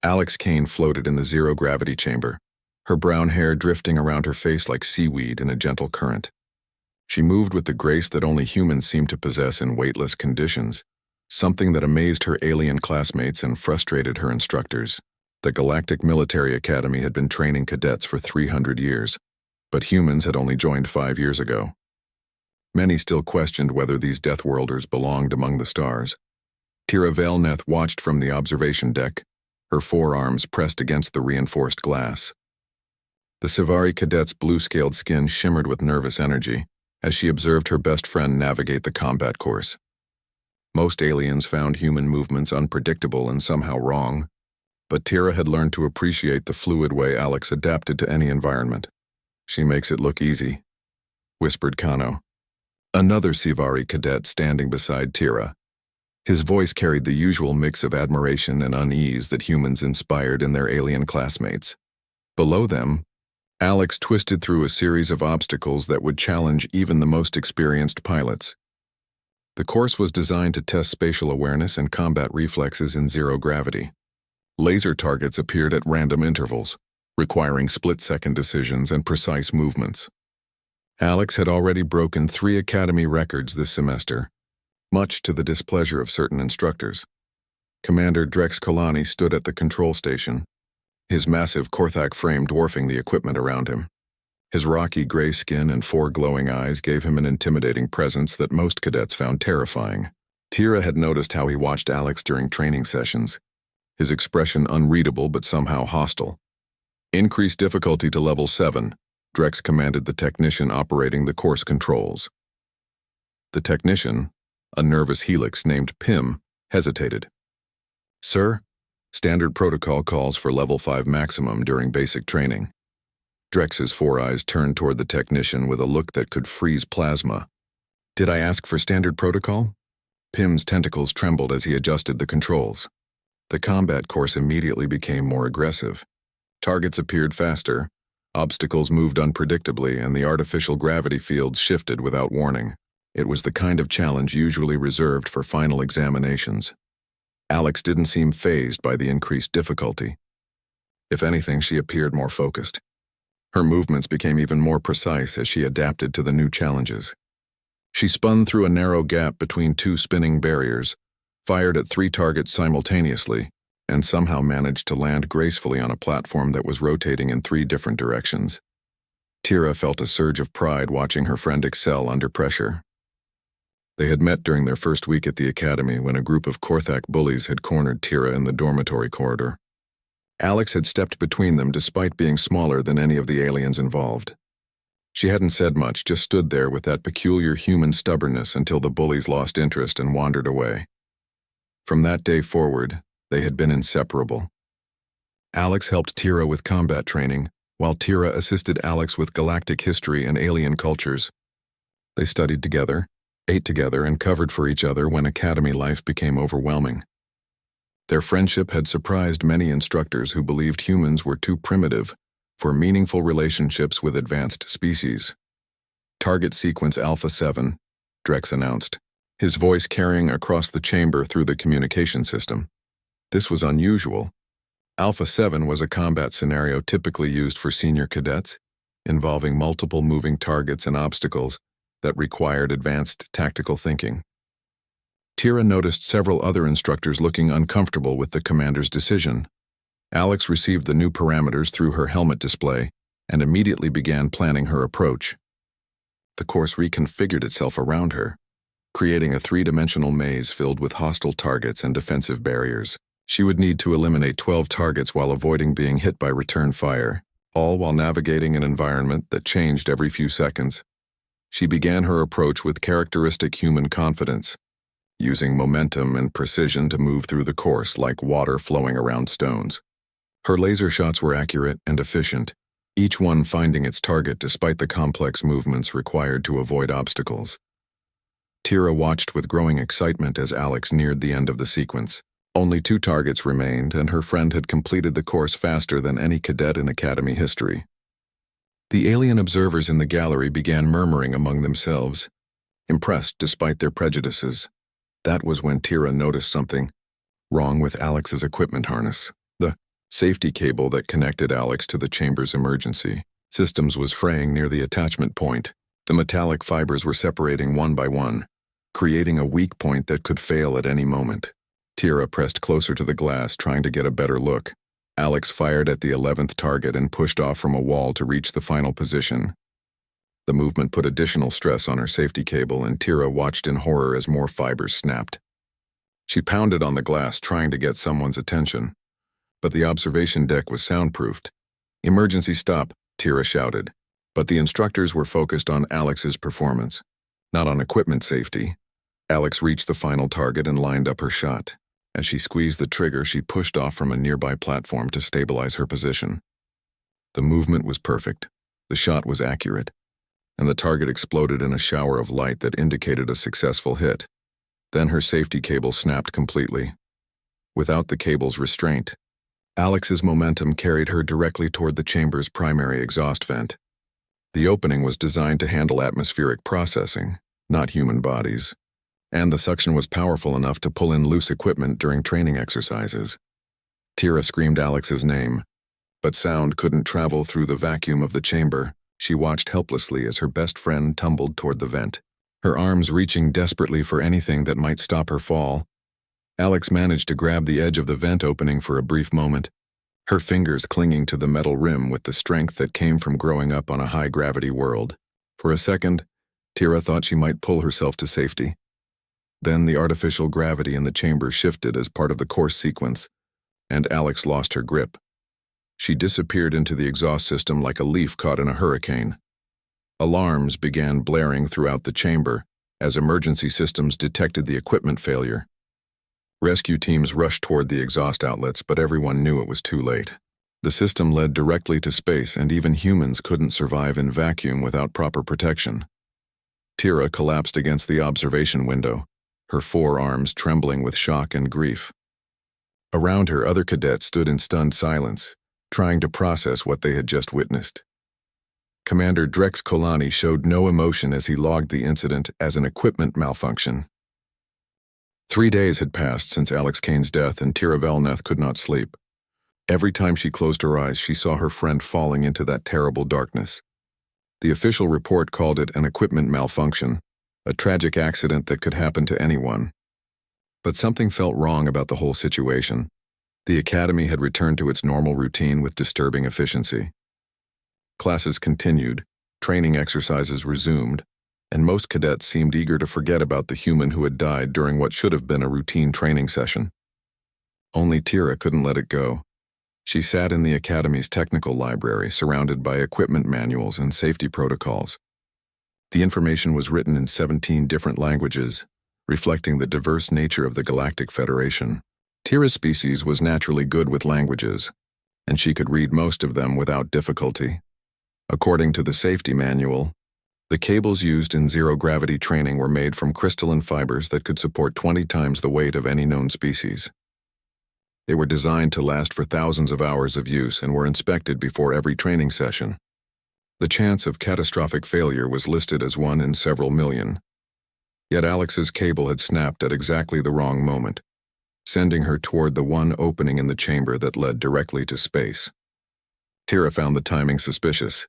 Alex Kane floated in the zero-gravity chamber, her brown hair drifting around her face like seaweed in a gentle current. She moved with the grace that only humans seem to possess in weightless conditions, something that amazed her alien classmates and frustrated her instructors. The Galactic Military Academy had been training cadets for 300 years, but humans had only joined 5 years ago. Many still questioned whether these Deathworlders belonged among the stars. Tira Valneth watched from the observation deck, her forearms pressed against the reinforced glass. The Sivari cadet's blue-scaled skin shimmered with nervous energy as she observed her best friend navigate the combat course. Most aliens found human movements unpredictable and somehow wrong, but Tira had learned to appreciate the fluid way Alex adapted to any environment. "She makes it look easy," whispered Kano, another Sivari cadet standing beside Tira. His voice carried the usual mix of admiration and unease that humans inspired in their alien classmates. Below them, Alex twisted through a series of obstacles that would challenge even the most experienced pilots. The course was designed to test spatial awareness and combat reflexes in zero gravity. Laser targets appeared at random intervals, requiring split-second decisions and precise movements. Alex had already broken 3 academy records this semester, much to the displeasure of certain instructors. Commander Drex Kalani stood at the control station, his massive Korthak frame dwarfing the equipment around him. His rocky gray skin and 4 glowing eyes gave him an intimidating presence that most cadets found terrifying. Tira had noticed how he watched Alex during training sessions, his expression unreadable but somehow hostile. "Increase difficulty to level 7, Drex commanded the technician operating the course controls. The technician, a nervous helix named Pim, hesitated. "Sir, standard protocol calls for level 5 maximum during basic training." Drex's 4 eyes turned toward the technician with a look that could freeze plasma. "Did I ask for standard protocol?" Pim's tentacles trembled as he adjusted the controls. The combat course immediately became more aggressive. Targets appeared faster, obstacles moved unpredictably, and the artificial gravity fields shifted without warning. It was the kind of challenge usually reserved for final examinations. Alex didn't seem fazed by the increased difficulty. If anything, she appeared more focused. Her movements became even more precise as she adapted to the new challenges. She spun through a narrow gap between 2 spinning barriers, fired at 3 targets simultaneously, and somehow managed to land gracefully on a platform that was rotating in 3 different directions. Tira felt a surge of pride watching her friend excel under pressure. They had met during their first week at the academy when a group of Korthak bullies had cornered Tira in the dormitory corridor. Alex had stepped between them despite being smaller than any of the aliens involved. She hadn't said much, just stood there with that peculiar human stubbornness until the bullies lost interest and wandered away. From that day forward, they had been inseparable. Alex helped Tira with combat training, while Tira assisted Alex with galactic history and alien cultures. They studied together, ate together, and covered for each other when academy life became overwhelming. Their friendship had surprised many instructors who believed humans were too primitive for meaningful relationships with advanced species. "Target sequence Alpha 7, Drex announced, his voice carrying across the chamber through the communication system. This was unusual. Alpha 7 was a combat scenario typically used for senior cadets, involving multiple moving targets and obstacles that required advanced tactical thinking. Tira noticed several other instructors looking uncomfortable with the commander's decision. Alex received the new parameters through her helmet display and immediately began planning her approach. The course reconfigured itself around her, creating a 3-dimensional maze filled with hostile targets and defensive barriers. She would need to eliminate 12 targets while avoiding being hit by return fire, all while navigating an environment that changed every few seconds. She began her approach with characteristic human confidence, using momentum and precision to move through the course like water flowing around stones. Her laser shots were accurate and efficient, each one finding its target despite the complex movements required to avoid obstacles. Tira watched with growing excitement as Alex neared the end of the sequence. Only 2 targets remained, and her friend had completed the course faster than any cadet in Academy history. The alien observers in the gallery began murmuring among themselves, impressed despite their prejudices. That was when Tira noticed something wrong with Alex's equipment harness. The safety cable that connected Alex to the chamber's emergency systems was fraying near the attachment point. The metallic fibers were separating one by one, creating a weak point that could fail at any moment. Tira pressed closer to the glass, trying to get a better look. Alex fired at the 11th target and pushed off from a wall to reach the final position. The movement put additional stress on her safety cable, and Tira watched in horror as more fibers snapped. She pounded on the glass, trying to get someone's attention, but the observation deck was soundproofed. "Emergency stop," Tira shouted, but the instructors were focused on Alex's performance, not on equipment safety. Alex reached the final target and lined up her shot. As she squeezed the trigger, she pushed off from a nearby platform to stabilize her position. The movement was perfect, the shot was accurate, and the target exploded in a shower of light that indicated a successful hit. Then her safety cable snapped completely. Without the cable's restraint, Alex's momentum carried her directly toward the chamber's primary exhaust vent. The opening was designed to handle atmospheric processing, not human bodies, and the suction was powerful enough to pull in loose equipment during training exercises. Tira screamed Alex's name, but sound couldn't travel through the vacuum of the chamber. She watched helplessly as her best friend tumbled toward the vent, her arms reaching desperately for anything that might stop her fall. Alex managed to grab the edge of the vent opening for a brief moment, her fingers clinging to the metal rim with the strength that came from growing up on a high-gravity world. For a second, Tira thought she might pull herself to safety. Then the artificial gravity in the chamber shifted as part of the course sequence, and Alex lost her grip. She disappeared into the exhaust system like a leaf caught in a hurricane. Alarms began blaring throughout the chamber as emergency systems detected the equipment failure. Rescue teams rushed toward the exhaust outlets, but everyone knew it was too late. The system led directly to space, and even humans couldn't survive in vacuum without proper protection. Tira collapsed against the observation window, her forearms trembling with shock and grief. Around her, other cadets stood in stunned silence, trying to process what they had just witnessed. Commander Drex Kolani showed no emotion as he logged the incident as an equipment malfunction. 3 days had passed since Alex Kane's death, and Tira Velneth could not sleep. Every time she closed her eyes, she saw her friend falling into that terrible darkness. The official report called it an equipment malfunction, a tragic accident that could happen to anyone. But something felt wrong about the whole situation. The academy had returned to its normal routine with disturbing efficiency. Classes continued, training exercises resumed, and most cadets seemed eager to forget about the human who had died during what should have been a routine training session. Only Tira couldn't let it go. She sat in the academy's technical library, surrounded by equipment manuals and safety protocols. The information was written in 17 different languages, reflecting the diverse nature of the Galactic Federation. Tira's species was naturally good with languages, and she could read most of them without difficulty. According to the safety manual, the cables used in zero-gravity training were made from crystalline fibers that could support 20 times the weight of any known species. They were designed to last for thousands of hours of use and were inspected before every training session. The chance of catastrophic failure was listed as 1 in several million. Yet Alex's cable had snapped at exactly the wrong moment, sending her toward the one opening in the chamber that led directly to space. Tira found the timing suspicious.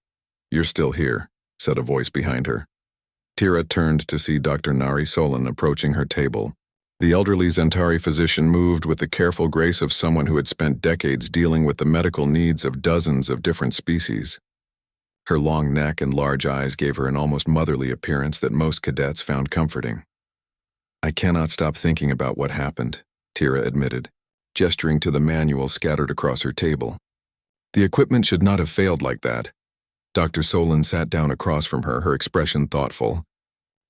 "You're still here," said a voice behind her. Tira turned to see Dr. Nari Solon approaching her table. The elderly Zentari physician moved with the careful grace of someone who had spent decades dealing with the medical needs of dozens of different species. Her long neck and large eyes gave her an almost motherly appearance that most cadets found comforting. "I cannot stop thinking about what happened," Tira admitted, gesturing to the manual scattered across her table. "The equipment should not have failed like that." Dr. Solon sat down across from her, her expression thoughtful.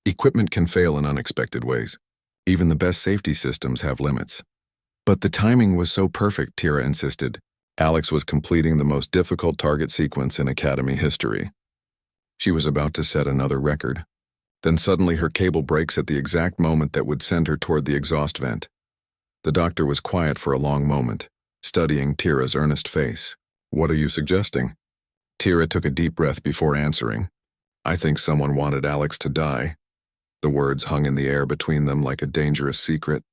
"Equipment can fail in unexpected ways. Even the best safety systems have limits." "But the timing was so perfect," Tira insisted. Alex was completing the most difficult target sequence in Academy history. She was about to set another record. Then suddenly her cable breaks at the exact moment that would send her toward the exhaust vent. The doctor was quiet for a long moment, studying Tira's earnest face. "What are you suggesting?" Tira took a deep breath before answering. "I think someone wanted Alex to die." The words hung in the air between them like a dangerous secret.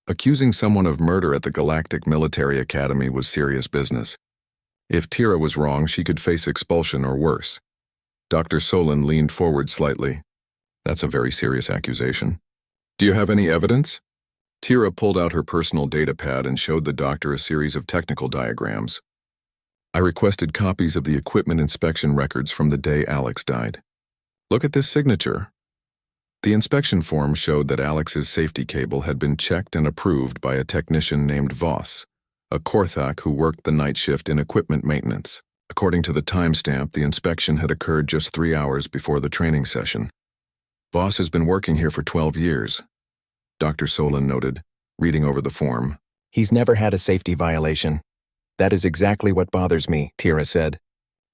Accusing someone of murder at the Galactic Military Academy was serious business. If Tira was wrong, she could face expulsion or worse. Dr. Solon leaned forward slightly. That's a very serious accusation. Do you have any evidence? Tira pulled out her personal data pad and showed the doctor a series of technical diagrams. I requested copies of the equipment inspection records from the day Alex died. Look at this signature. The inspection form showed that Alex's safety cable had been checked and approved by a technician named Voss, a Korthak who worked the night shift in equipment maintenance. According to the timestamp, the inspection had occurred just 3 hours before the training session. Voss has been working here for 12 years, Dr. Solon noted, reading over the form. He's never had a safety violation. That is exactly what bothers me, Tira said.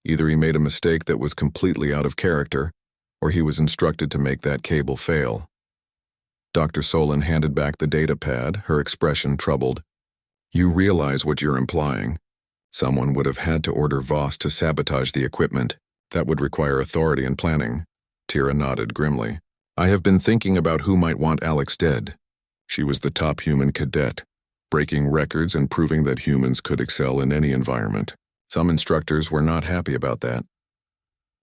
Either he made a mistake that was completely out of character, or he was instructed to make that cable fail. Dr. Solon handed back the data pad, her expression troubled. You realize what you're implying. Someone would have had to order Voss to sabotage the equipment. That would require authority and planning. Tira nodded grimly. I have been thinking about who might want Alex dead. She was the top human cadet, breaking records and proving that humans could excel in any environment. Some instructors were not happy about that.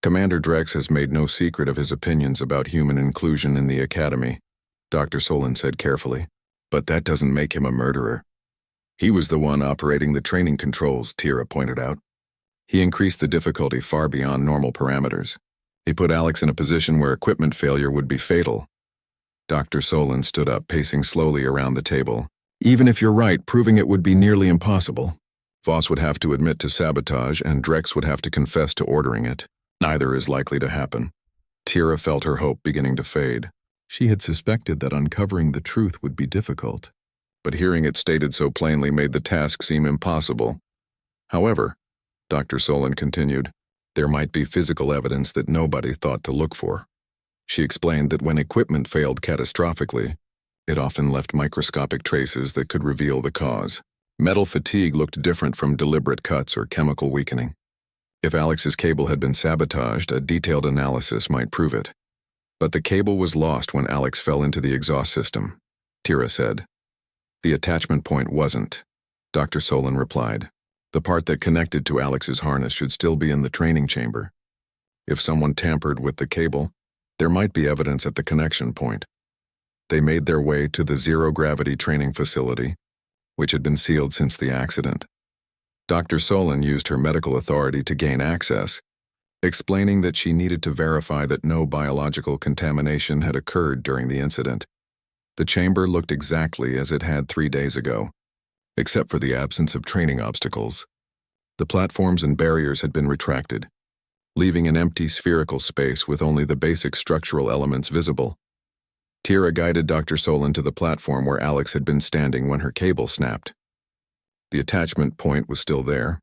Commander Drex has made no secret of his opinions about human inclusion in the academy, Dr. Solon said carefully. But that doesn't make him a murderer. He was the one operating the training controls, Tira pointed out. He increased the difficulty far beyond normal parameters. He put Alex in a position where equipment failure would be fatal. Dr. Solon stood up, pacing slowly around the table. Even if you're right, proving it would be nearly impossible. Voss would have to admit to sabotage, and Drex would have to confess to ordering it. Neither is likely to happen. Tira felt her hope beginning to fade. She had suspected that uncovering the truth would be difficult, but hearing it stated so plainly made the task seem impossible. However, Dr. Solon continued, there might be physical evidence that nobody thought to look for. She explained that when equipment failed catastrophically, it often left microscopic traces that could reveal the cause. Metal fatigue looked different from deliberate cuts or chemical weakening. If Alex's cable had been sabotaged, a detailed analysis might prove it. But the cable was lost when Alex fell into the exhaust system, Tira said. The attachment point wasn't, Dr. Solon replied. The part that connected to Alex's harness should still be in the training chamber. If someone tampered with the cable, there might be evidence at the connection point. They made their way to the zero-gravity training facility, which had been sealed since the accident. Dr. Solon used her medical authority to gain access, explaining that she needed to verify that no biological contamination had occurred during the incident. The chamber looked exactly as it had 3 days ago, except for the absence of training obstacles. The platforms and barriers had been retracted, leaving an empty spherical space with only the basic structural elements visible. Tira guided Dr. Solon to the platform where Alex had been standing when her cable snapped. The attachment point was still there,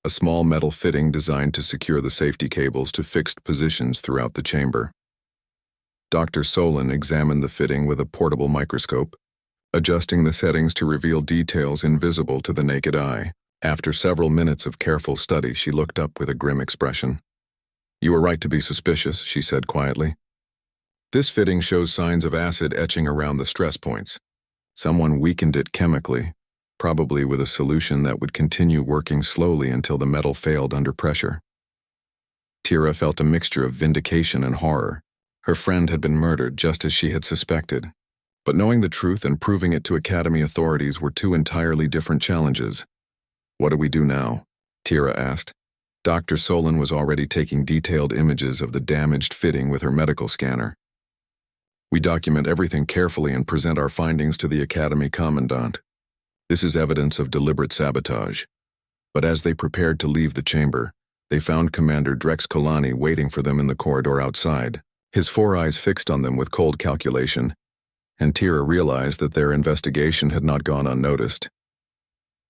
a small metal fitting designed to secure the safety cables to fixed positions throughout the chamber. Dr. Solon examined the fitting with a portable microscope, adjusting the settings to reveal details invisible to the naked eye. After several minutes of careful study, she looked up with a grim expression. You were right to be suspicious, she said quietly. This fitting shows signs of acid etching around the stress points. Someone weakened it chemically, probably with a solution that would continue working slowly until the metal failed under pressure. Tira felt a mixture of vindication and horror. Her friend had been murdered just as she had suspected. But knowing the truth and proving it to Academy authorities were two entirely different challenges. What do we do now? Tira asked. Dr. Solon was already taking detailed images of the damaged fitting with her medical scanner. We document everything carefully and present our findings to the Academy Commandant. This is evidence of deliberate sabotage. But as they prepared to leave the chamber, they found Commander Drex Kolani waiting for them in the corridor outside, his 4 eyes fixed on them with cold calculation, and Tira realized that their investigation had not gone unnoticed.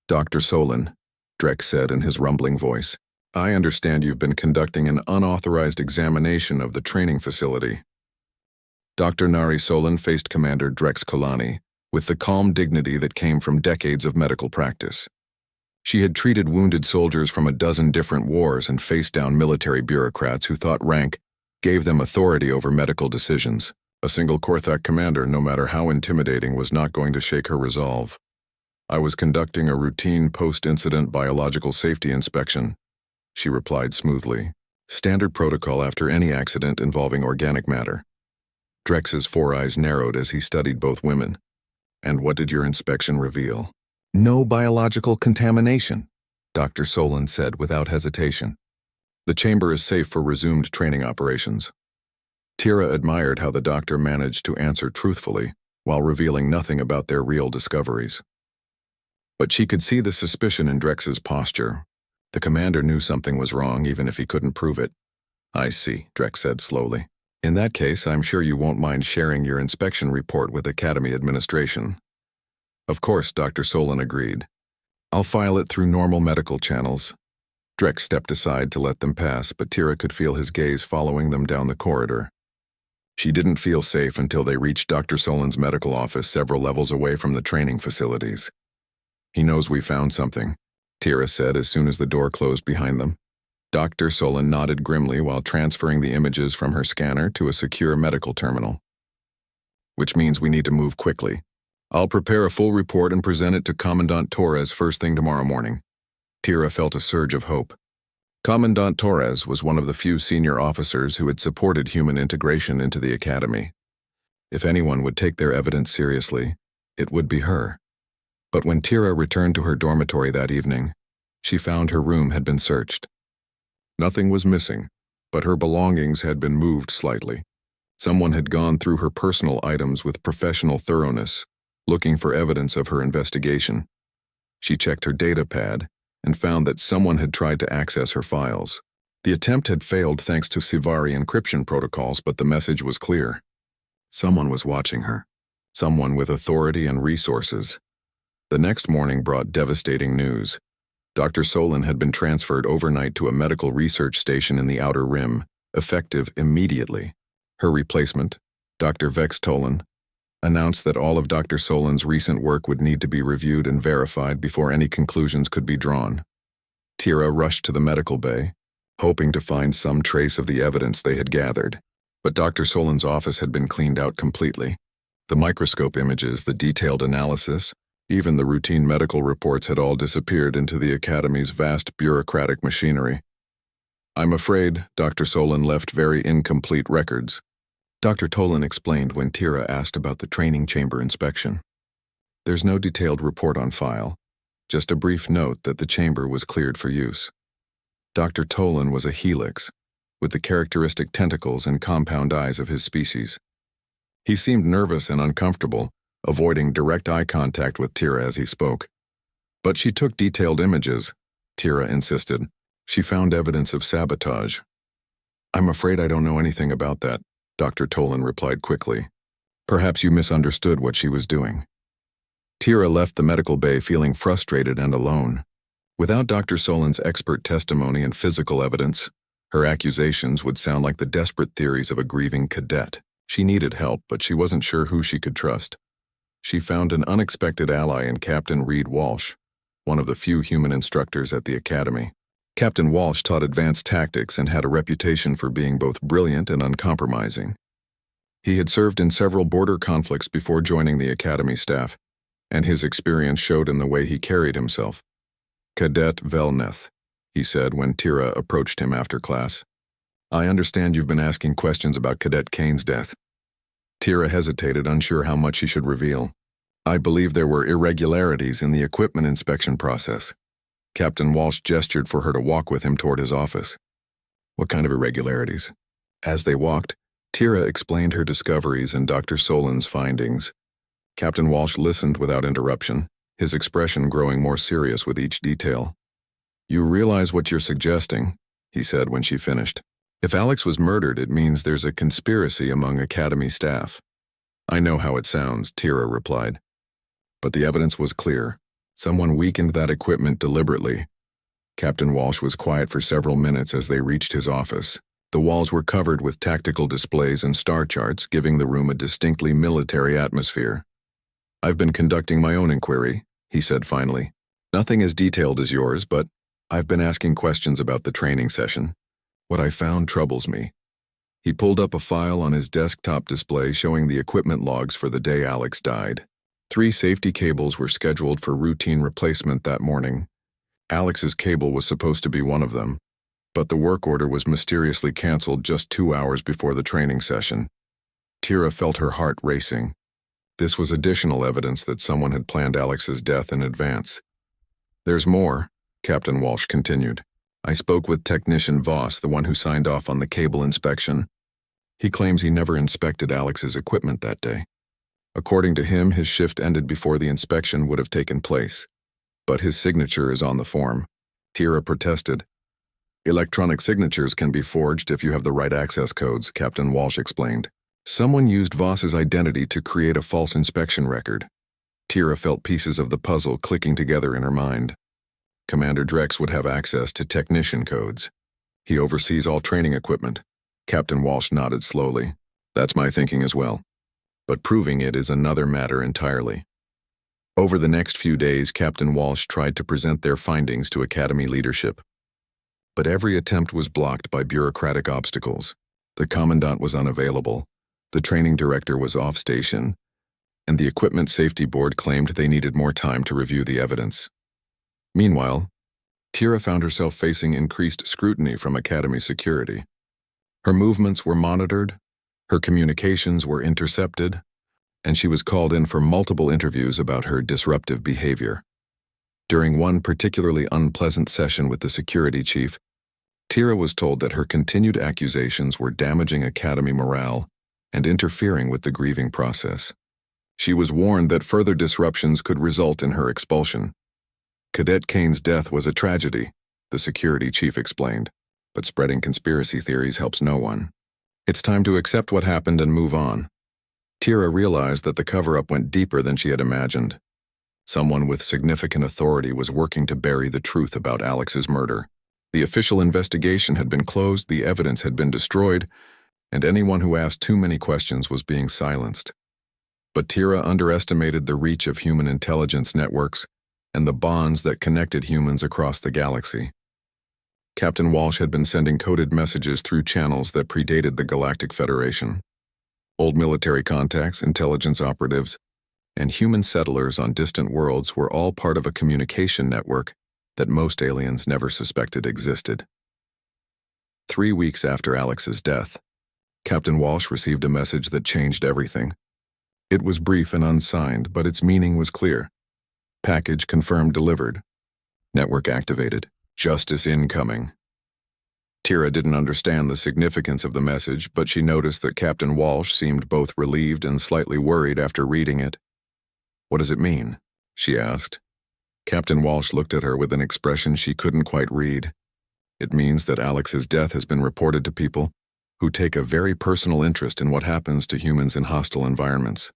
Dr. Solon, Drex said in his rumbling voice, I understand you've been conducting an unauthorized examination of the training facility. Dr. Nari Solon faced Commander Drex Kolani with the calm dignity that came from decades of medical practice. She had treated wounded soldiers from a dozen different wars and faced down military bureaucrats who thought rank gave them authority over medical decisions. A single Korthak commander, no matter how intimidating, was not going to shake her resolve. I was conducting a routine post-incident biological safety inspection, she replied smoothly. Standard protocol after any accident involving organic matter. Drex's four eyes narrowed as he studied both women. And what did your inspection reveal? No biological contamination, Dr. Solon said without hesitation. The chamber is safe for resumed training operations. Tira admired how the doctor managed to answer truthfully while revealing nothing about their real discoveries. But she could see the suspicion in Drex's posture. The commander knew something was wrong even if he couldn't prove it. I see, Drex said slowly. In that case, I'm sure you won't mind sharing your inspection report with Academy administration. Of course, Dr. Solon agreed. I'll file it through normal medical channels. Drex stepped aside to let them pass, but Tira could feel his gaze following them down the corridor. She didn't feel safe until they reached Dr. Solon's medical office several levels away from the training facilities. He knows we found something, Tira said as soon as the door closed behind them. Dr. Solon nodded grimly while transferring the images from her scanner to a secure medical terminal. Which means we need to move quickly. I'll prepare a full report and present it to Commandant Torres first thing tomorrow morning. Tira felt a surge of hope. Commandant Torres was one of the few senior officers who had supported human integration into the Academy. If anyone would take their evidence seriously, it would be her. But when Tira returned to her dormitory that evening, she found her room had been searched. Nothing was missing, but her belongings had been moved slightly. Someone had gone through her personal items with professional thoroughness, looking for evidence of her investigation. She checked her data pad and found that someone had tried to access her files. The attempt had failed thanks to Sivari encryption protocols, but the message was clear. Someone was watching her. Someone with authority and resources. The next morning brought devastating news. Dr. Solon had been transferred overnight to a medical research station in the Outer Rim, effective immediately. Her replacement, Dr. Vex Tolan, announced that all of Dr. Solon's recent work would need to be reviewed and verified before any conclusions could be drawn. Tira rushed to the medical bay, hoping to find some trace of the evidence they had gathered. But Dr. Solon's office had been cleaned out completely. The microscope images, the detailed analysis, even the routine medical reports had all disappeared into the Academy's vast bureaucratic machinery. I'm afraid Dr. Solon left very incomplete records, Dr. Tolan explained when Tira asked about the training chamber inspection. There's no detailed report on file, just a brief note that the chamber was cleared for use. Dr. Tolan was a helix, with the characteristic tentacles and compound eyes of his species. He seemed nervous and uncomfortable, avoiding direct eye contact with Tira as he spoke. But she took detailed images, Tira insisted. She found evidence of sabotage. I'm afraid I don't know anything about that, Dr. Tolan replied quickly. Perhaps you misunderstood what she was doing. Tira left the medical bay feeling frustrated and alone. Without Dr. Solon's expert testimony and physical evidence, her accusations would sound like the desperate theories of a grieving cadet. She needed help, but she wasn't sure who she could trust. She found an unexpected ally in Captain Reed Walsh, one of the few human instructors at the Academy. Captain Walsh taught advanced tactics and had a reputation for being both brilliant and uncompromising. He had served in several border conflicts before joining the Academy staff, and his experience showed in the way he carried himself. Cadet Velneth, he said when Tira approached him after class. I understand you've been asking questions about Cadet Kane's death. Tira hesitated, unsure how much she should reveal. I believe there were irregularities in the equipment inspection process. Captain Walsh gestured for her to walk with him toward his office. What kind of irregularities? As they walked, Tira explained her discoveries and Dr. Solon's findings. Captain Walsh listened without interruption, his expression growing more serious with each detail. You realize what you're suggesting, he said when she finished. If Alex was murdered, it means there's a conspiracy among Academy staff. I know how it sounds, Tira replied. But the evidence was clear. Someone weakened that equipment deliberately. Captain Walsh was quiet for several minutes as they reached his office. The walls were covered with tactical displays and star charts, giving the room a distinctly military atmosphere. I've been conducting my own inquiry, he said finally. Nothing as detailed as yours, but I've been asking questions about the training session. What I found troubles me. He pulled up a file on his desktop display showing the equipment logs for the day Alex died. 3 safety cables were scheduled for routine replacement that morning. Alex's cable was supposed to be one of them, but the work order was mysteriously canceled just 2 hours before the training session. Tira felt her heart racing. This was additional evidence that someone had planned Alex's death in advance. "There's more," Captain Walsh continued. "I spoke with Technician Voss, the one who signed off on the cable inspection. He claims he never inspected Alex's equipment that day. According to him, his shift ended before the inspection would have taken place. But his signature is on the form." Tira protested. "Electronic signatures can be forged if you have the right access codes," Captain Walsh explained. "Someone used Voss's identity to create a false inspection record." Tira felt pieces of the puzzle clicking together in her mind. Commander Drex would have access to technician codes. He oversees all training equipment. Captain Walsh nodded slowly. "That's my thinking as well. But proving it is another matter entirely." Over the next few days, Captain Walsh tried to present their findings to Academy leadership. But every attempt was blocked by bureaucratic obstacles. The Commandant was unavailable, the training director was off station, and the Equipment Safety Board claimed they needed more time to review the evidence. Meanwhile, Tira found herself facing increased scrutiny from Academy security. Her movements were monitored, her communications were intercepted, and she was called in for multiple interviews about her disruptive behavior. During one particularly unpleasant session with the security chief, Tira was told that her continued accusations were damaging Academy morale and interfering with the grieving process. She was warned that further disruptions could result in her expulsion. Cadet Kane's death was a tragedy, the security chief explained, but spreading conspiracy theories helps no one. It's time to accept what happened and move on. Tira realized that the cover-up went deeper than she had imagined. Someone with significant authority was working to bury the truth about Alex's murder. The official investigation had been closed, the evidence had been destroyed, and anyone who asked too many questions was being silenced. But Tira underestimated the reach of human intelligence networks and the bonds that connected humans across the galaxy. Captain Walsh had been sending coded messages through channels that predated the Galactic Federation. Old military contacts, intelligence operatives, and human settlers on distant worlds were all part of a communication network that most aliens never suspected existed. 3 weeks after Alex's death, Captain Walsh received a message that changed everything. It was brief and unsigned, but its meaning was clear. Package confirmed delivered. Network activated. Justice incoming. Tira didn't understand the significance of the message, but she noticed that Captain Walsh seemed both relieved and slightly worried after reading it. "What does it mean?" she asked. Captain Walsh looked at her with an expression she couldn't quite read. "It means that Alex's death has been reported to people who take a very personal interest in what happens to humans in hostile environments."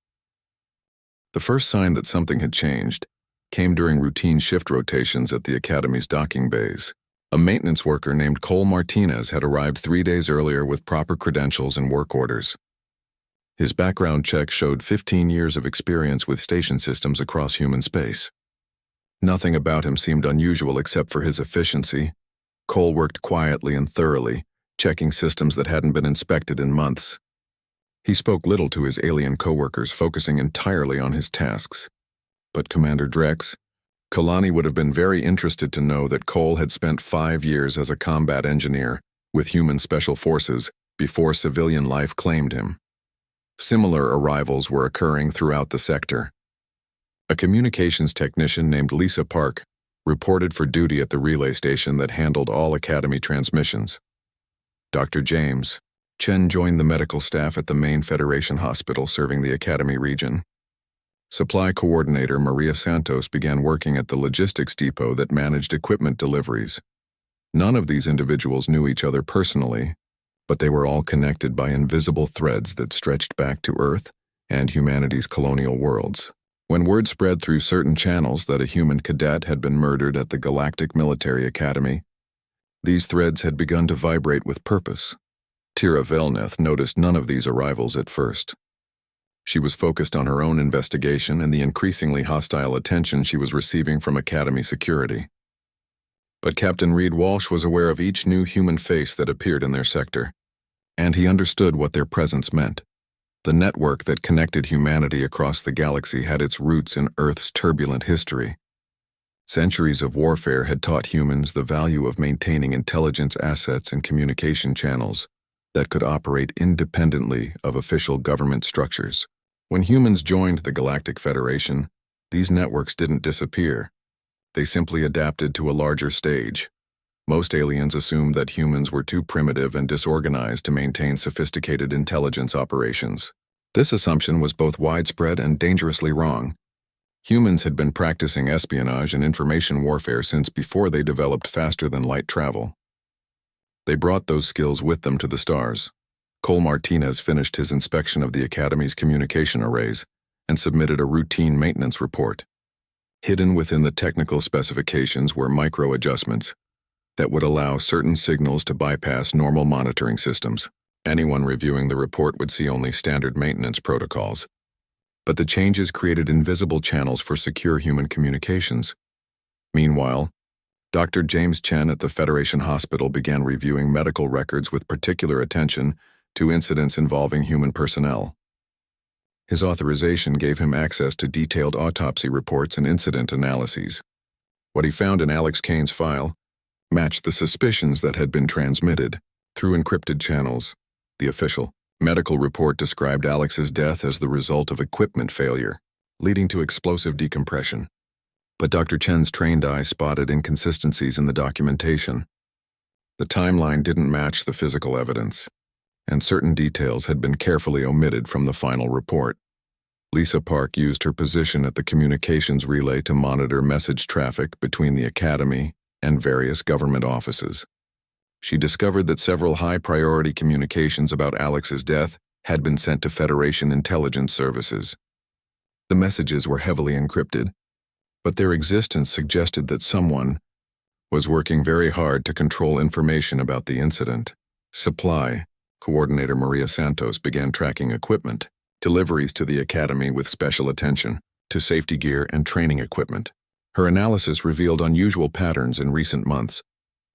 The first sign that something had changed came during routine shift rotations at the Academy's docking bays. A maintenance worker named Cole Martinez had arrived 3 days earlier with proper credentials and work orders. His background check showed 15 years of experience with station systems across human space. Nothing about him seemed unusual except for his efficiency. Cole worked quietly and thoroughly, checking systems that hadn't been inspected in months. He spoke little to his alien coworkers, focusing entirely on his tasks. But Commander Drex, Kalani would have been very interested to know that Cole had spent 5 years as a combat engineer with human special forces before civilian life claimed him. Similar arrivals were occurring throughout the sector. A communications technician named Lisa Park reported for duty at the relay station that handled all Academy transmissions. Dr. James Chen joined the medical staff at the main Federation hospital serving the Academy region. Supply coordinator Maria Santos began working at the logistics depot that managed equipment deliveries. None of these individuals knew each other personally, but they were all connected by invisible threads that stretched back to Earth and humanity's colonial worlds. When word spread through certain channels that a human cadet had been murdered at the Galactic Military Academy, these threads had begun to vibrate with purpose. Tira Velneth noticed none of these arrivals at first. She was focused on her own investigation and the increasingly hostile attention she was receiving from Academy security. But Captain Reed Walsh was aware of each new human face that appeared in their sector. and he understood what their presence meant. The network that connected humanity across the galaxy had its roots in Earth's turbulent history. Centuries of warfare had taught humans the value of maintaining intelligence assets and communication channels that could operate independently of official government structures. When humans joined the Galactic Federation, these networks didn't disappear. They simply adapted to a larger stage. Most aliens assumed that humans were too primitive and disorganized to maintain sophisticated intelligence operations. This assumption was both widespread and dangerously wrong. Humans had been practicing espionage and information warfare since before they developed faster-than-light travel. They brought those skills with them to the stars. Cole Martinez finished his inspection of the Academy's communication arrays and submitted a routine maintenance report. Hidden within the technical specifications were micro-adjustments that would allow certain signals to bypass normal monitoring systems. Anyone reviewing the report would see only standard maintenance protocols. But the changes created invisible channels for secure human communications. Meanwhile, Dr. James Chen at the Federation Hospital began reviewing medical records with particular attention to incidents involving human personnel. His authorization gave him access to detailed autopsy reports and incident analyses. What he found in Alex Kane's file matched the suspicions that had been transmitted through encrypted channels. The official medical report described Alex's death as the result of equipment failure, leading to explosive decompression. But Dr. Chen's trained eye spotted inconsistencies in the documentation. The timeline didn't match the physical evidence, and certain details had been carefully omitted from the final report. Lisa Park used her position at the communications relay to monitor message traffic between the Academy and various government offices. She discovered that several high-priority communications about Alex's death had been sent to Federation intelligence services. The messages were heavily encrypted, but their existence suggested that someone was working very hard to control information about the incident. Supply Coordinator Maria Santos began tracking equipment, deliveries to the Academy with special attention to safety gear and training equipment. Her analysis revealed unusual patterns in recent months.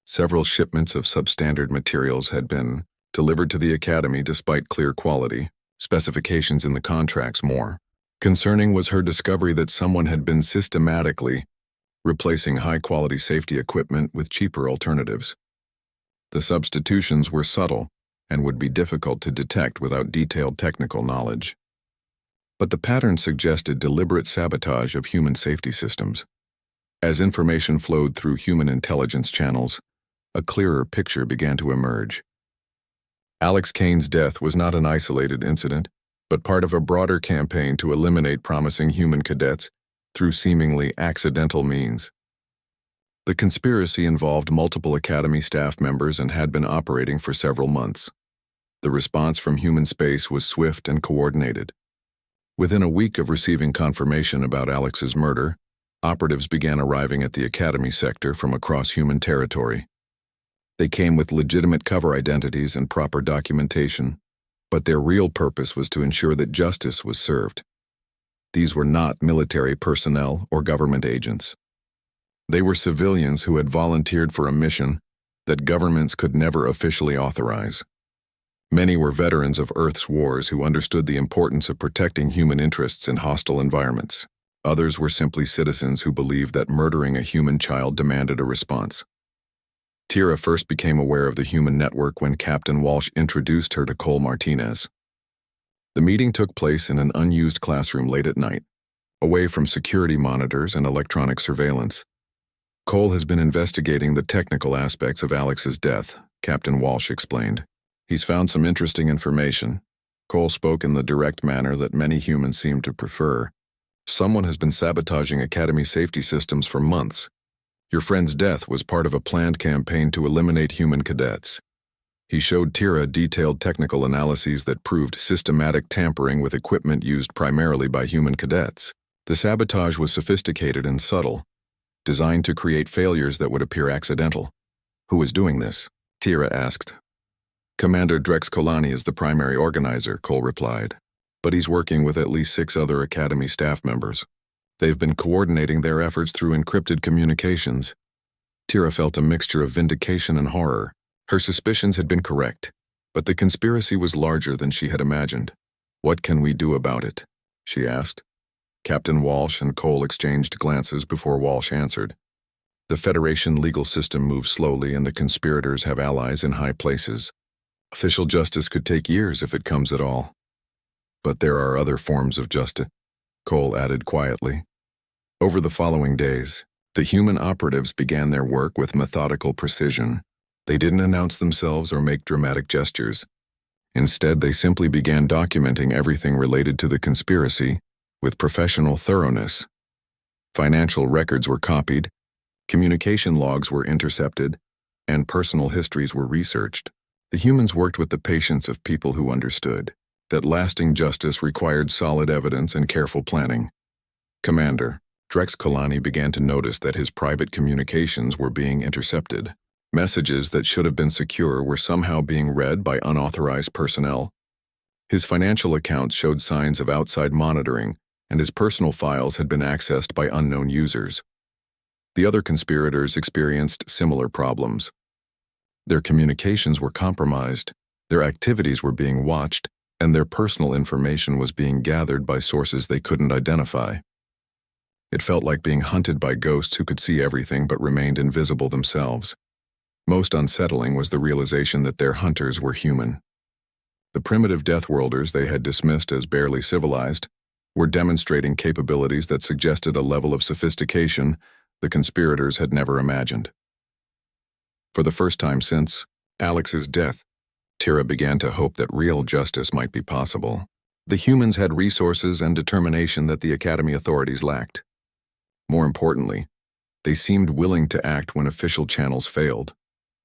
Several shipments of substandard materials had been delivered to the Academy despite clear quality specifications in the contracts. More concerning was her discovery that someone had been systematically replacing high-quality safety equipment with cheaper alternatives. The substitutions were subtle and would be difficult to detect without detailed technical knowledge. But the pattern suggested deliberate sabotage of human safety systems. As information flowed through human intelligence channels, a clearer picture began to emerge. Alex Kane's death was not an isolated incident, but part of a broader campaign to eliminate promising human cadets through seemingly accidental means. The conspiracy involved multiple Academy staff members and had been operating for several months. The response from human space was swift and coordinated. Within a week of receiving confirmation about Alex's murder, operatives began arriving at the Academy sector from across human territory. They came with legitimate cover identities and proper documentation, but their real purpose was to ensure that justice was served. These were not military personnel or government agents. They were civilians who had volunteered for a mission that governments could never officially authorize. Many were veterans of Earth's wars who understood the importance of protecting human interests in hostile environments. Others were simply citizens who believed that murdering a human child demanded a response. Tira first became aware of the human network when Captain Walsh introduced her to Cole Martinez. The meeting took place in an unused classroom late at night, away from security monitors and electronic surveillance. Cole has been investigating the technical aspects of Alex's death, Captain Walsh explained. He's found some interesting information. Cole spoke in the direct manner that many humans seem to prefer. Someone has been sabotaging Academy safety systems for months. Your friend's death was part of a planned campaign to eliminate human cadets. He showed Tira detailed technical analyses that proved systematic tampering with equipment used primarily by human cadets. The sabotage was sophisticated and subtle, designed to create failures that would appear accidental. Who is doing this? Tira asked. Commander Drex Kolani is the primary organizer, Cole replied. But he's working with at least 6 other Academy staff members. They've been coordinating their efforts through encrypted communications. Tira felt a mixture of vindication and horror. Her suspicions had been correct. But the conspiracy was larger than she had imagined. "What can we do about it?" she asked. Captain Walsh and Cole exchanged glances before Walsh answered. "The Federation legal system moves slowly and the conspirators have allies in high places. Official justice could take years if it comes at all. But there are other forms of justice," Cole added quietly. Over the following days, the human operatives began their work with methodical precision. They didn't announce themselves or make dramatic gestures. Instead, they simply began documenting everything related to the conspiracy with professional thoroughness. Financial records were copied, communication logs were intercepted, and personal histories were researched. The humans worked with the patience of people who understood that lasting justice required solid evidence and careful planning. Commander Drex Kalani began to notice that his private communications were being intercepted. Messages that should have been secure were somehow being read by unauthorized personnel. His financial accounts showed signs of outside monitoring, and his personal files had been accessed by unknown users. The other conspirators experienced similar problems. Their communications were compromised, their activities were being watched, and their personal information was being gathered by sources they couldn't identify. It felt like being hunted by ghosts who could see everything but remained invisible themselves. Most unsettling was the realization that their hunters were human. The primitive Deathworlders they had dismissed as barely civilized were demonstrating capabilities that suggested a level of sophistication the conspirators had never imagined. For the first time since Alex's death, Tira began to hope that real justice might be possible. The humans had resources and determination that the Academy authorities lacked. More importantly, they seemed willing to act when official channels failed.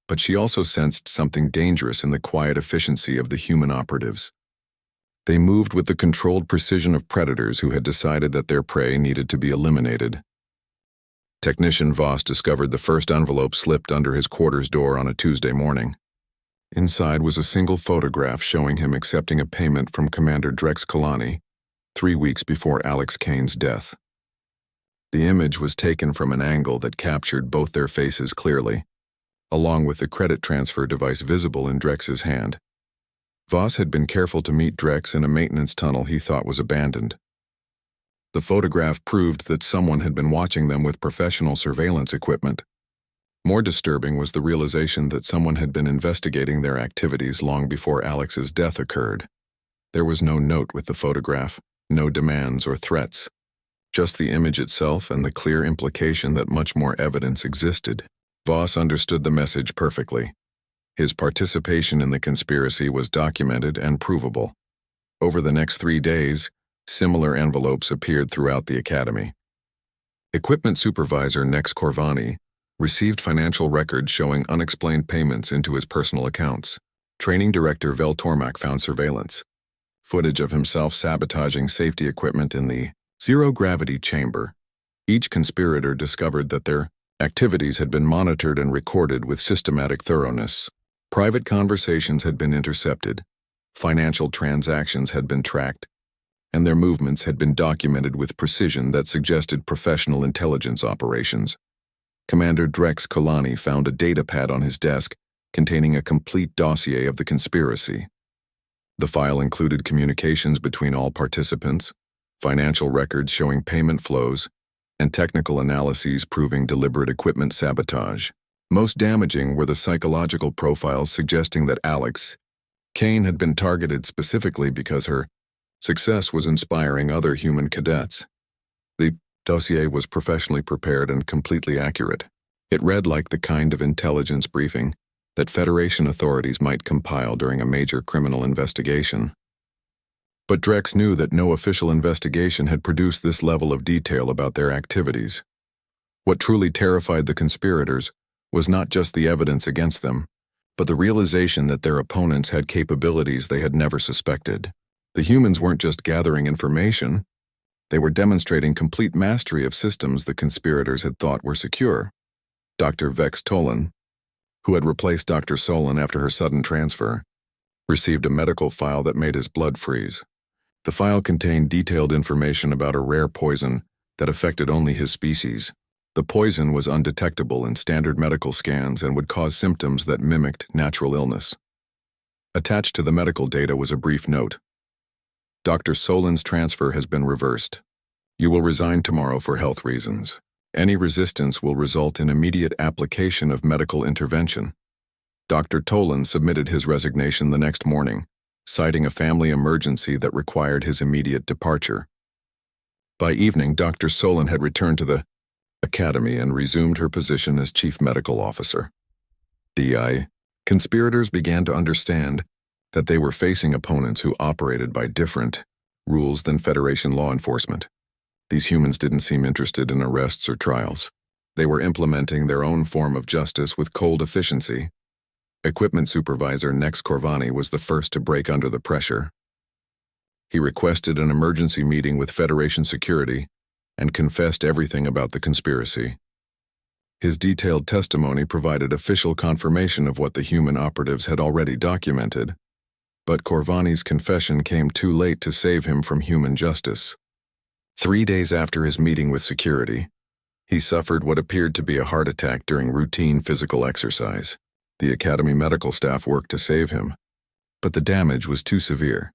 But she also sensed something dangerous in the quiet efficiency of the human operatives. They moved with the controlled precision of predators who had decided that their prey needed to be eliminated. Technician Voss discovered the first envelope slipped under his quarters door on a Tuesday morning. Inside was a single photograph showing him accepting a payment from Commander Drex Kalani 3 weeks before Alex Kane's death. The image was taken from an angle that captured both their faces clearly, along with the credit transfer device visible in Drex's hand. Voss had been careful to meet Drex in a maintenance tunnel he thought was abandoned. The photograph proved that someone had been watching them with professional surveillance equipment. More disturbing was the realization that someone had been investigating their activities long before Alex's death occurred. There was no note with the photograph, no demands or threats, just the image itself and the clear implication that much more evidence existed. Voss understood the message perfectly. His participation in the conspiracy was documented and provable. Over the next 3 days, similar envelopes appeared throughout the Academy. Equipment Supervisor Nex Corvani received financial records showing unexplained payments into his personal accounts. Training Director Vel Tormak found surveillance footage of himself sabotaging safety equipment in the zero-gravity chamber. Each conspirator discovered that their activities had been monitored and recorded with systematic thoroughness. Private conversations had been intercepted, financial transactions had been tracked, and their movements had been documented with precision that suggested professional intelligence operations. Commander Drex Kalani found a datapad on his desk containing a complete dossier of the conspiracy. The file included communications between all participants, financial records showing payment flows, and technical analyses proving deliberate equipment sabotage. Most damaging were the psychological profiles suggesting that Alex Kane had been targeted specifically because her success was inspiring other human cadets. The dossier was professionally prepared and completely accurate. It read like the kind of intelligence briefing that Federation authorities might compile during a major criminal investigation. But Drex knew that no official investigation had produced this level of detail about their activities. What truly terrified the conspirators was not just the evidence against them, but the realization that their opponents had capabilities they had never suspected. The humans weren't just gathering information, they were demonstrating complete mastery of systems the conspirators had thought were secure. Dr. Vex Tolan, who had replaced Dr. Solon after her sudden transfer, received a medical file that made his blood freeze. The file contained detailed information about a rare poison that affected only his species. The poison was undetectable in standard medical scans and would cause symptoms that mimicked natural illness. Attached to the medical data was a brief note. Dr. Solin's transfer has been reversed. You will resign tomorrow for health reasons. Any resistance will result in immediate application of medical intervention. Dr. Tolan submitted his resignation the next morning, citing a family emergency that required his immediate departure. By evening, Dr. Solin had returned to the academy and resumed her position as chief medical officer. The conspirators began to understand that they were facing opponents who operated by different rules than Federation law enforcement. These humans didn't seem interested in arrests or trials. They were implementing their own form of justice with cold efficiency. Equipment supervisor Nex Corvani was the first to break under the pressure. He requested an emergency meeting with Federation security and confessed everything about the conspiracy. His detailed testimony provided official confirmation of what the human operatives had already documented, but Corvani's confession came too late to save him from human justice. 3 days after his meeting with security, he suffered what appeared to be a heart attack during routine physical exercise. The academy medical staff worked to save him, but the damage was too severe.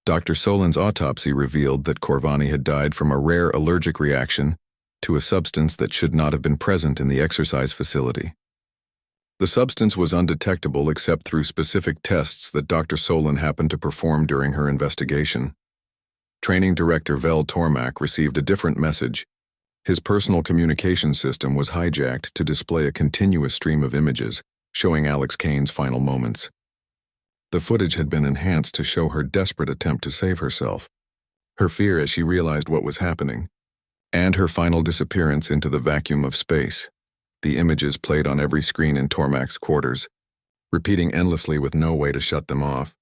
Dr. Solin's autopsy revealed that Corvani had died from a rare allergic reaction to a substance that should not have been present in the exercise facility. The substance was undetectable except through specific tests that Dr. Solin happened to perform during her investigation. Training Director Vel Tormak received a different message. His personal communication system was hijacked to display a continuous stream of images showing Alex Kane's final moments. The footage had been enhanced to show her desperate attempt to save herself, her fear as she realized what was happening, and her final disappearance into the vacuum of space. The images played on every screen in Tormak's quarters, repeating endlessly with no way to shut them off.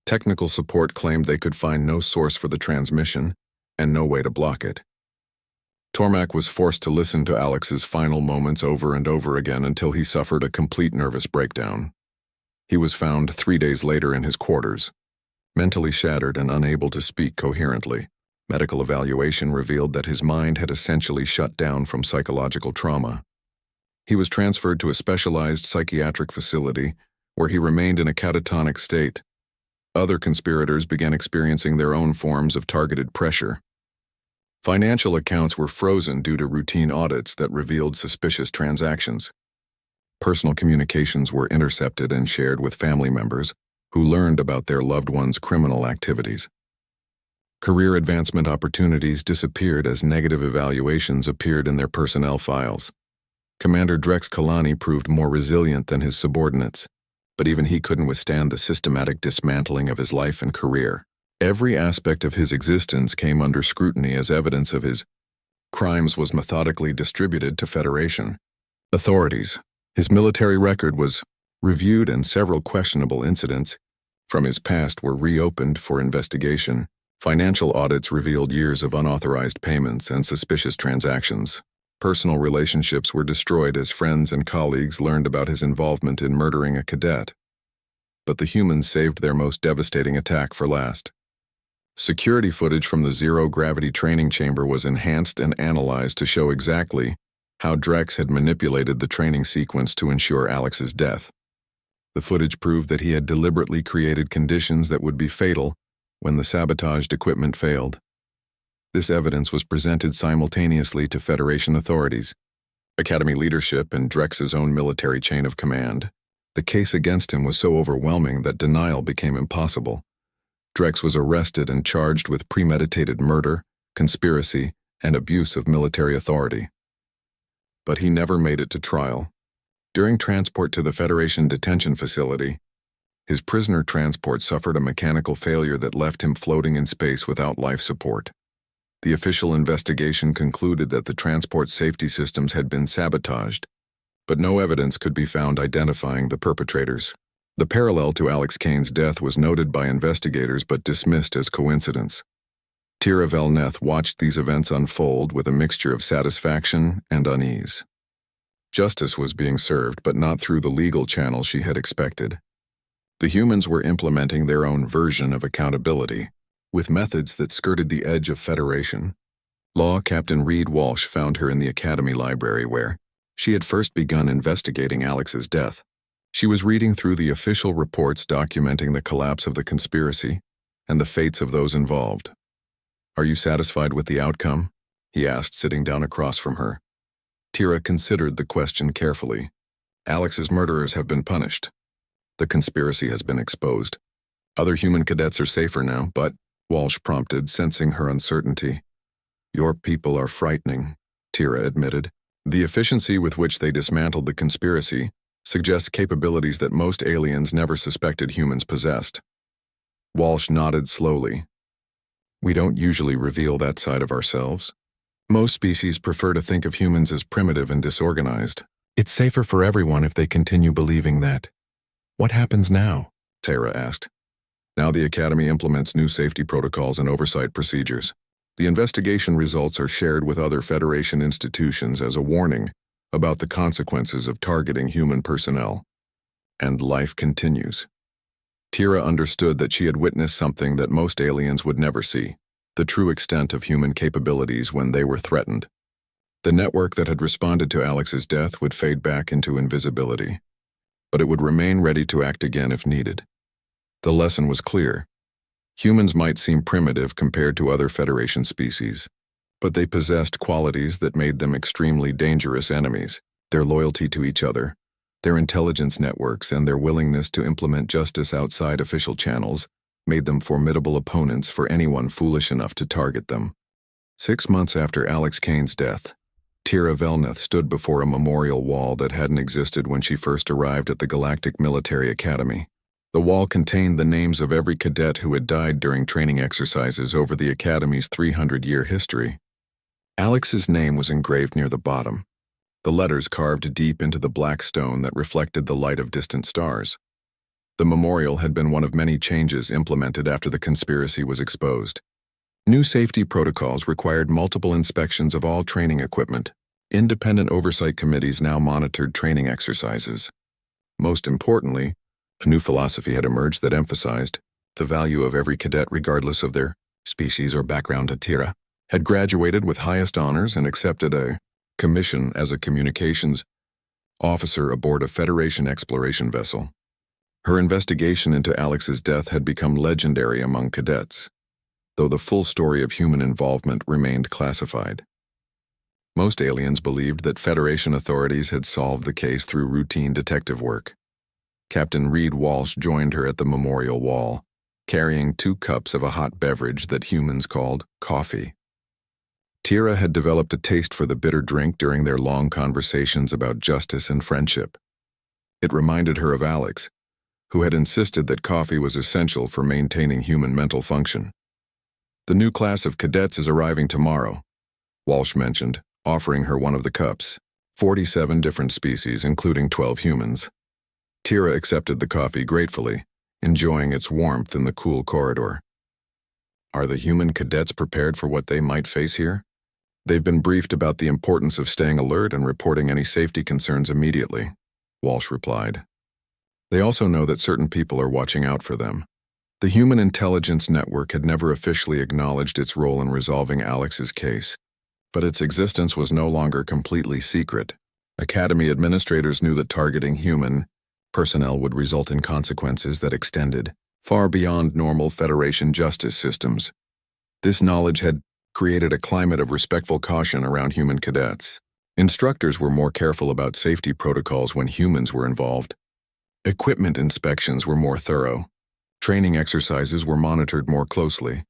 Technical support claimed they could find no source for the transmission and no way to block it. Tormak was forced to listen to Alex's final moments over and over again until he suffered a complete nervous breakdown. He was found 3 days later in his quarters, mentally shattered and unable to speak coherently. Medical evaluation revealed that his mind had essentially shut down from psychological trauma. He was transferred to a specialized psychiatric facility where he remained in a catatonic state. Other conspirators began experiencing their own forms of targeted pressure. Financial accounts were frozen due to routine audits that revealed suspicious transactions. Personal communications were intercepted and shared with family members who learned about their loved ones' criminal activities. Career advancement opportunities disappeared as negative evaluations appeared in their personnel files. Commander Drex Kalani proved more resilient than his subordinates, but even he couldn't withstand the systematic dismantling of his life and career. Every aspect of his existence came under scrutiny as evidence of his crimes was methodically distributed to Federation authorities. His military record was reviewed and several questionable incidents from his past were reopened for investigation. Financial audits revealed years of unauthorized payments and suspicious transactions. Personal relationships were destroyed as friends and colleagues learned about his involvement in murdering a cadet. But the humans saved their most devastating attack for last. Security footage from the zero-gravity training chamber was enhanced and analyzed to show exactly how Drex had manipulated the training sequence to ensure Alex's death. The footage proved that he had deliberately created conditions that would be fatal when the sabotaged equipment failed. This evidence was presented simultaneously to Federation authorities, Academy leadership, and Drex's own military chain of command. The case against him was so overwhelming that denial became impossible. Drex was arrested and charged with premeditated murder, conspiracy, and abuse of military authority. But he never made it to trial. During transport to the Federation detention facility, his prisoner transport suffered a mechanical failure that left him floating in space without life support. The official investigation concluded that the transport safety systems had been sabotaged, but no evidence could be found identifying the perpetrators. The parallel to Alex Kane's death was noted by investigators but dismissed as coincidence. Tira Velneth watched these events unfold with a mixture of satisfaction and unease. Justice was being served, but not through the legal channel she had expected. The humans were implementing their own version of accountability, with methods that skirted the edge of Federation. Law Captain Reed Walsh found her in the Academy library where she had first begun investigating Alex's death. She was reading through the official reports documenting the collapse of the conspiracy and the fates of those involved. "Are you satisfied with the outcome?" he asked, sitting down across from her. Tira considered the question carefully. "Alex's murderers have been punished. The conspiracy has been exposed. Other human cadets are safer now, but," Walsh prompted, sensing her uncertainty. "Your people are frightening," Tira admitted. "The efficiency with which they dismantled the conspiracy suggests capabilities that most aliens never suspected humans possessed." Walsh nodded slowly. "We don't usually reveal that side of ourselves. Most species prefer to think of humans as primitive and disorganized. It's safer for everyone if they continue believing that." "What happens now?" Tara asked. "Now the Academy implements new safety protocols and oversight procedures. The investigation results are shared with other Federation institutions as a warning about the consequences of targeting human personnel. And life continues." Tira understood that she had witnessed something that most aliens would never see: the true extent of human capabilities when they were threatened. The network that had responded to Alex's death would fade back into invisibility, but it would remain ready to act again if needed. The lesson was clear. Humans might seem primitive compared to other Federation species, but they possessed qualities that made them extremely dangerous enemies: their loyalty to each other, their intelligence networks, and their willingness to implement justice outside official channels made them formidable opponents for anyone foolish enough to target them. 6 months after Alex Kane's death, Tira Velneth stood before a memorial wall that hadn't existed when she first arrived at the Galactic Military Academy. The wall contained the names of every cadet who had died during training exercises over the Academy's 300-year history. Alex's name was engraved near the bottom, the letters carved deep into the black stone that reflected the light of distant stars. The memorial had been one of many changes implemented after the conspiracy was exposed. New safety protocols required multiple inspections of all training equipment. Independent oversight committees now monitored training exercises. Most importantly, a new philosophy had emerged that emphasized the value of every cadet regardless of their species or background. Tira had graduated with highest honors and accepted a commission as a communications officer aboard a Federation exploration vessel. Her investigation into Alex's death had become legendary among cadets, though the full story of human involvement remained classified. Most aliens believed that Federation authorities had solved the case through routine detective work. Captain Reed Walsh joined her at the memorial wall, carrying 2 cups of a hot beverage that humans called coffee. Tira had developed a taste for the bitter drink during their long conversations about justice and friendship. It reminded her of Alex, who had insisted that coffee was essential for maintaining human mental function. "The new class of cadets is arriving tomorrow," Walsh mentioned, offering her one of the cups. 47 different species, including 12 humans. Tira accepted the coffee gratefully, enjoying its warmth in the cool corridor. "Are the human cadets prepared for what they might face here?" "They've been briefed about the importance of staying alert and reporting any safety concerns immediately," Walsh replied. "They also know that certain people are watching out for them." The Human Intelligence Network had never officially acknowledged its role in resolving Alex's case, but its existence was no longer completely secret. Academy administrators knew that targeting human personnel would result in consequences that extended far beyond normal Federation justice systems. This knowledge had created a climate of respectful caution around human cadets. Instructors were more careful about safety protocols when humans were involved. Equipment inspections were more thorough. Training exercises were monitored more closely.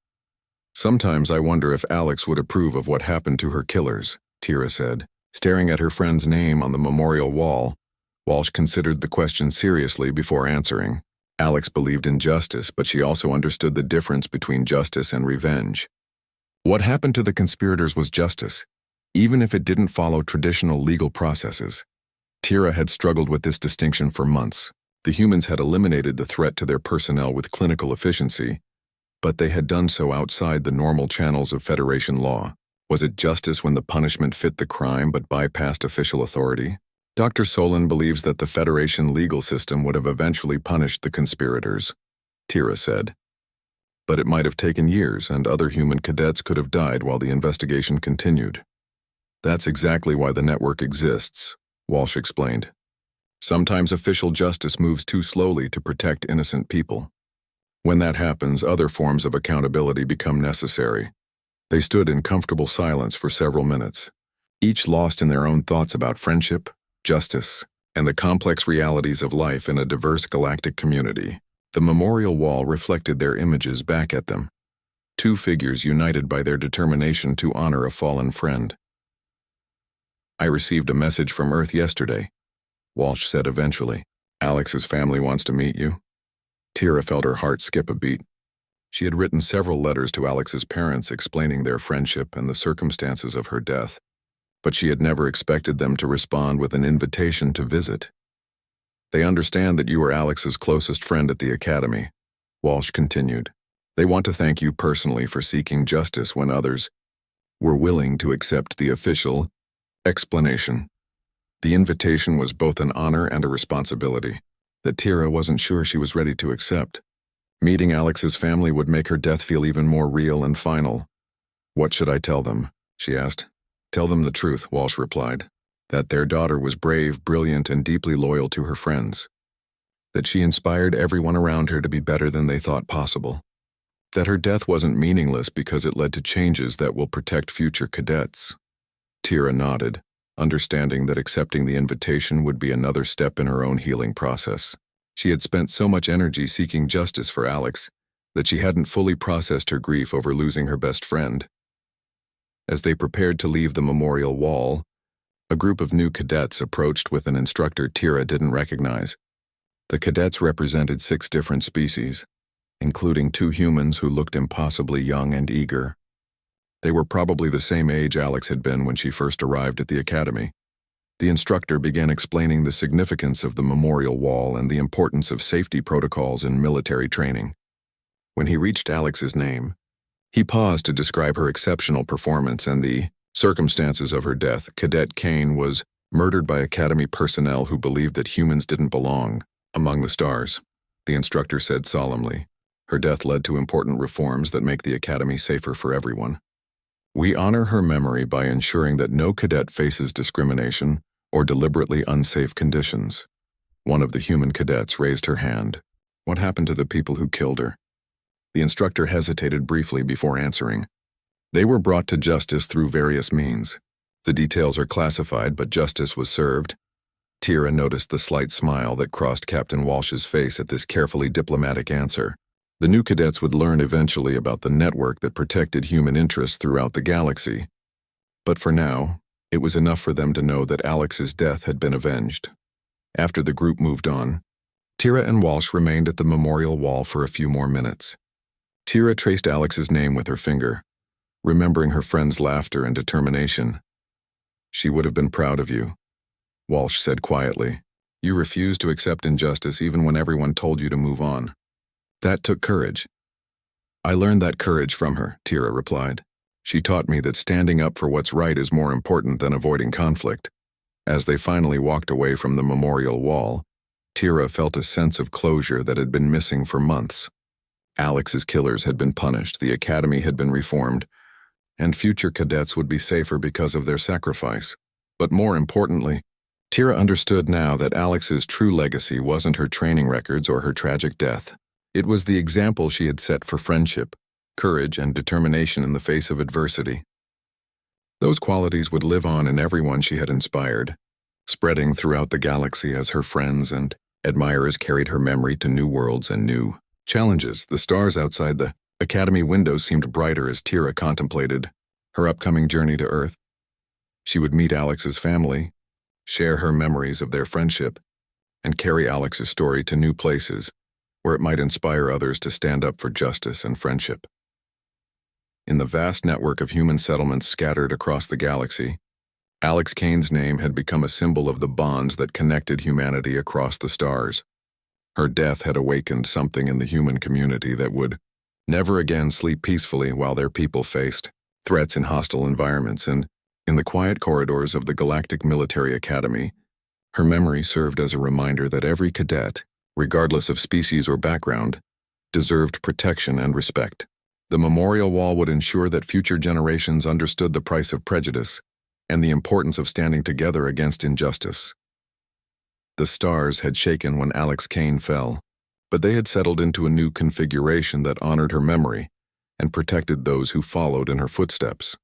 "Sometimes I wonder if Alex would approve of what happened to her killers," Tira said. Staring at her friend's name on the memorial wall, Walsh considered the question seriously before answering. Alex believed in justice, but she also understood the difference between justice and revenge. What happened to the conspirators was justice, even if it didn't follow traditional legal processes. Tira had struggled with this distinction for months. The humans had eliminated the threat to their personnel with clinical efficiency, but they had done so outside the normal channels of Federation law. Was it justice when the punishment fit the crime but bypassed official authority? Dr. Solon believes that the Federation legal system would have eventually punished the conspirators, Tira said. But it might have taken years, and other human cadets could have died while the investigation continued. That's exactly why the network exists, Walsh explained. Sometimes official justice moves too slowly to protect innocent people. When that happens, other forms of accountability become necessary. They stood in comfortable silence for several minutes, each lost in their own thoughts about friendship, justice, and the complex realities of life in a diverse galactic community. The memorial wall reflected their images back at them. Two figures united by their determination to honor a fallen friend. "I received a message from Earth yesterday," Walsh said eventually. "Alex's family wants to meet you." Tira felt her heart skip a beat. She had written several letters to Alex's parents explaining their friendship and the circumstances of her death, but she had never expected them to respond with an invitation to visit. "They understand that you are Alex's closest friend at the Academy," Walsh continued. "They want to thank you personally for seeking justice when others were willing to accept the official explanation." The invitation was both an honor and a responsibility that Tira wasn't sure she was ready to accept. Meeting Alex's family would make her death feel even more real and final. "What should I tell them?" she asked. "Tell them the truth," Walsh replied. "That their daughter was brave, brilliant, and deeply loyal to her friends. That she inspired everyone around her to be better than they thought possible. That her death wasn't meaningless because it led to changes that will protect future cadets." Tira nodded, understanding that accepting the invitation would be another step in her own healing process. She had spent so much energy seeking justice for Alex that she hadn't fully processed her grief over losing her best friend. As they prepared to leave the memorial wall, a group of new cadets approached with an instructor Tira didn't recognize. The cadets represented 6 different species, including 2 humans who looked impossibly young and eager. They were probably the same age Alex had been when she first arrived at the Academy. The instructor began explaining the significance of the memorial wall and the importance of safety protocols in military training. When he reached Alex's name, he paused to describe her exceptional performance and the circumstances of her death. Cadet Kane was murdered by Academy personnel who believed that humans didn't belong among the stars, the instructor said solemnly. Her death led to important reforms that make the Academy safer for everyone. "We honor her memory by ensuring that no cadet faces discrimination or deliberately unsafe conditions." One of the human cadets raised her hand. "What happened to the people who killed her?" The instructor hesitated briefly before answering. "They were brought to justice through various means. The details are classified, but justice was served." Tira noticed the slight smile that crossed Captain Walsh's face at this carefully diplomatic answer. The new cadets would learn eventually about the network that protected human interests throughout the galaxy. But for now, it was enough for them to know that Alex's death had been avenged. After the group moved on, Tira and Walsh remained at the memorial wall for a few more minutes. Tira traced Alex's name with her finger, remembering her friend's laughter and determination. "She would have been proud of you," Walsh said quietly. "You refused to accept injustice even when everyone told you to move on. That took courage." "I learned that courage from her," Tira replied. "She taught me that standing up for what's right is more important than avoiding conflict." As they finally walked away from the memorial wall, Tira felt a sense of closure that had been missing for months. Alex's killers had been punished, the Academy had been reformed, and future cadets would be safer because of their sacrifice. But more importantly, Tira understood now that Alex's true legacy wasn't her training records or her tragic death. It was the example she had set for friendship, courage, and determination in the face of adversity. Those qualities would live on in everyone she had inspired, spreading throughout the galaxy as her friends and admirers carried her memory to new worlds and new challenges. The stars outside the Academy windows seemed brighter as Tira contemplated her upcoming journey to Earth. She would meet Alex's family, share her memories of their friendship, and carry Alex's story to new places where it might inspire others to stand up for justice and friendship. In the vast network of human settlements scattered across the galaxy, Alex Kane's name had become a symbol of the bonds that connected humanity across the stars. Her death had awakened something in the human community that would never again sleep peacefully while their people faced threats in hostile environments, and in the quiet corridors of the Galactic Military Academy, her memory served as a reminder that every cadet, regardless of species or background, deserved protection and respect. The memorial wall would ensure that future generations understood the price of prejudice and the importance of standing together against injustice. The stars had shaken when Alex Kane fell, but they had settled into a new configuration that honored her memory and protected those who followed in her footsteps.